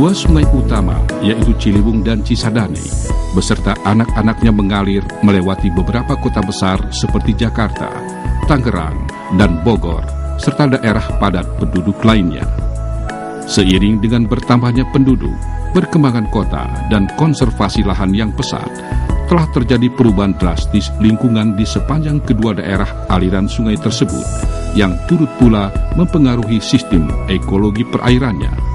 Dua sungai utama, yaitu Ciliwung dan Cisadane, beserta anak-anaknya mengalir melewati beberapa kota besar seperti Jakarta, Tangerang, dan Bogor, serta daerah padat penduduk lainnya. Seiring dengan bertambahnya penduduk, perkembangan kota, dan konservasi lahan yang pesat, telah terjadi perubahan drastis lingkungan di sepanjang kedua daerah aliran sungai tersebut, yang turut pula mempengaruhi sistem ekologi perairannya.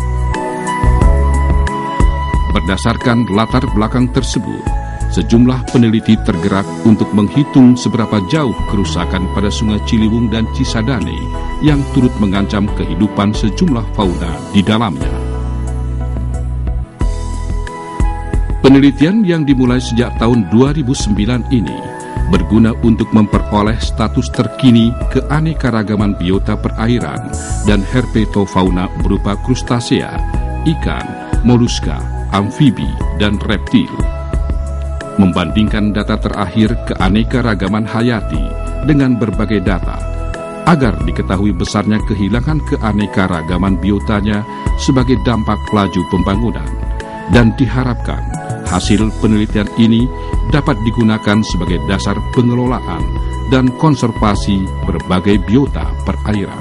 Berdasarkan latar belakang tersebut, sejumlah peneliti tergerak untuk menghitung seberapa jauh kerusakan pada Sungai Ciliwung dan Cisadane yang turut mengancam kehidupan sejumlah fauna di dalamnya. Penelitian yang dimulai sejak tahun 2009 ini berguna untuk memperoleh status terkini keanekaragaman biota perairan dan herpetofauna berupa krustasea, ikan, moluska, amfibi, dan reptil. Membandingkan data terakhir keanekaragaman hayati dengan berbagai data, agar diketahui besarnya kehilangan keanekaragaman biotanya sebagai dampak laju pembangunan, dan diharapkan hasil penelitian ini dapat digunakan sebagai dasar pengelolaan dan konservasi berbagai biota perairan.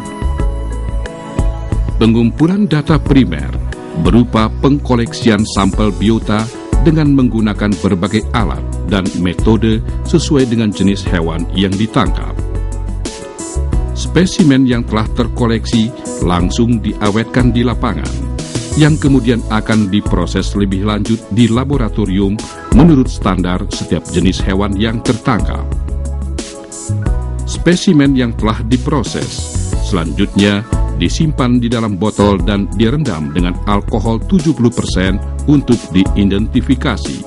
Pengumpulan data primer berupa pengkoleksian sampel biota dengan menggunakan berbagai alat dan metode sesuai dengan jenis hewan yang ditangkap. Spesimen yang telah terkoleksi langsung diawetkan di lapangan, yang kemudian akan diproses lebih lanjut di laboratorium menurut standar setiap jenis hewan yang tertangkap. Spesimen yang telah diproses selanjutnya disimpan di dalam botol dan direndam dengan alkohol 70% untuk diidentifikasi.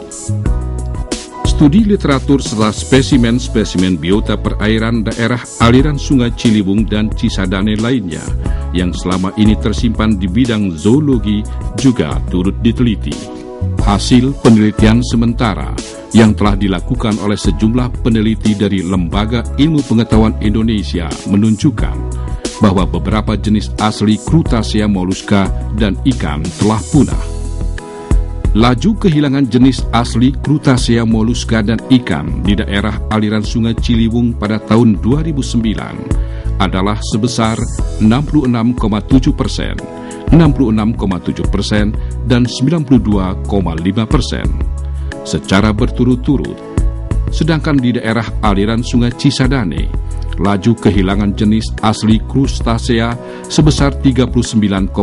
Studi literatur setelah spesimen-spesimen biota perairan daerah aliran Sungai Ciliwung dan Cisadane lainnya yang selama ini tersimpan di bidang zoologi juga turut diteliti. Hasil penelitian sementara yang telah dilakukan oleh sejumlah peneliti dari Lembaga Ilmu Pengetahuan Indonesia menunjukkan bahwa beberapa jenis asli Crustacea mollusca dan ikan telah punah. Laju kehilangan jenis asli Crustacea mollusca dan ikan di daerah aliran Sungai Ciliwung pada tahun 2009 adalah sebesar 66,7%, 66,7%, dan 92,5% secara berturut-turut. Sedangkan di daerah aliran Sungai Cisadane, laju kehilangan jenis asli Crustacea sebesar 39,1%,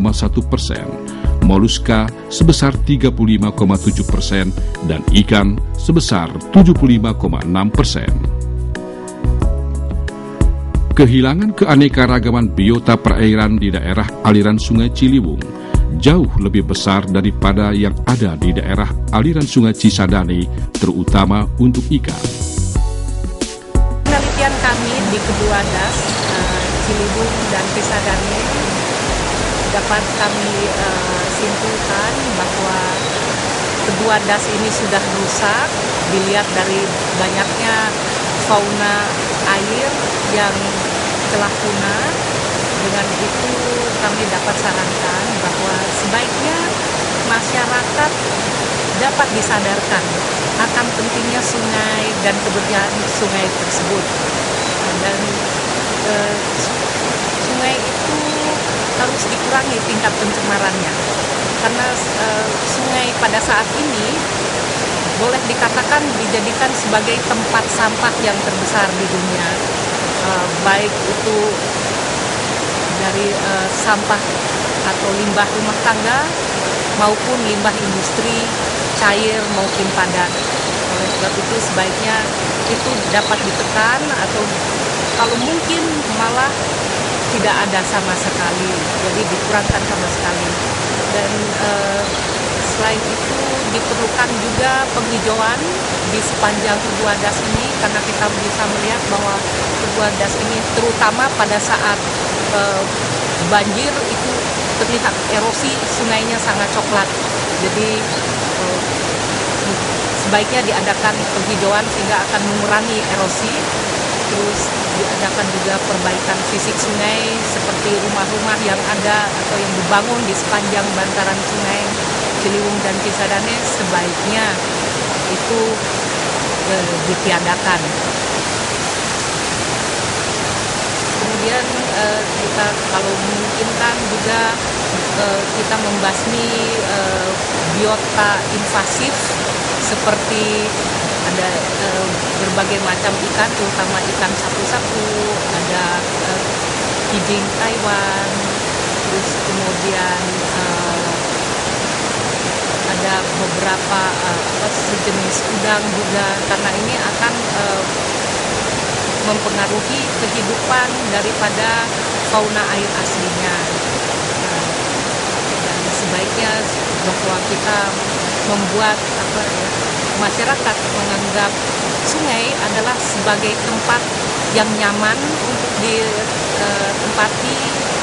moluska sebesar 35,7%, dan ikan sebesar 75,6%. Kehilangan keanekaragaman biota perairan di daerah aliran Sungai Ciliwung jauh lebih besar daripada yang ada di daerah aliran Sungai Cisadane, terutama untuk ikan. Penelitian kami di kedua das, Ciliwung dan Cisadane, dapat kami simpulkan bahwa kedua das ini sudah rusak, dilihat dari banyaknya fauna air yang telah punah. Dengan itu kami dapat sarankan bahwa sebaiknya masyarakat dapat disadarkan akan pentingnya sungai dan kebersihan sungai tersebut. Dan sungai itu harus dikurangi tingkat pencemarannya, karena sungai pada saat ini boleh dikatakan dijadikan sebagai tempat sampah yang terbesar di dunia, baik itu dari sampah atau limbah rumah tangga maupun limbah industri, cair maupun padat. Oleh sebab itu sebaiknya itu dapat ditekan atau kalau mungkin malah tidak ada sama sekali, jadi dikurangkan sama sekali. Dan selain itu diperlukan juga penghijauan di sepanjang kedua das ini, karena kita bisa melihat bahwa kedua das ini terutama pada saat banjir itu terlihat erosi sungainya sangat coklat. Jadi sebaiknya diadakan penghijauan sehingga akan mengurangi erosi. terus diadakan juga perbaikan fisik sungai seperti rumah-rumah yang ada atau yang dibangun di sepanjang bantaran sungai Ciliwung dan Cisadane sebaiknya itu ditiadakan. Kemudian kita kalau memungkinkan juga kita membasmi biota invasif seperti ada berbagai macam ikan, terutama ikan sapu-sapu, ada kijing Taiwan, terus kemudian ada beberapa sejenis udang juga, karena ini akan mempengaruhi kehidupan daripada fauna air aslinya. Dan sebaiknya bahwa kita membuat masyarakat menganggap sungai adalah sebagai tempat yang nyaman untuk ditempati,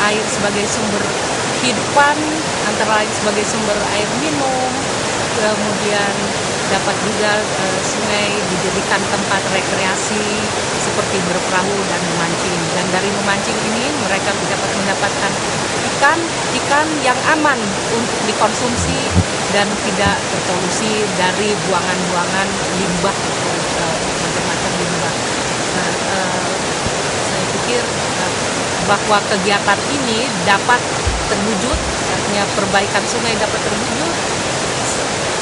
air sebagai sumber kehidupan, antara lain sebagai sumber air minum, kemudian dapat juga sungai dijadikan tempat rekreasi seperti berperahu dan memancing. Dan dari memancing ini mereka dapat mendapatkan ikan yang aman untuk dikonsumsi dan tidak terpolusi dari buangan-buangan limbah atau macam-macam limbah. Nah, saya pikir bahwa kegiatan ini dapat terwujud, artinya perbaikan sungai dapat terwujud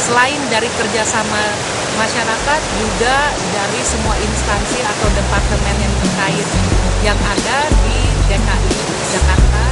selain dari kerjasama masyarakat, juga dari semua instansi atau departemen yang terkait yang ada di DKI Jakarta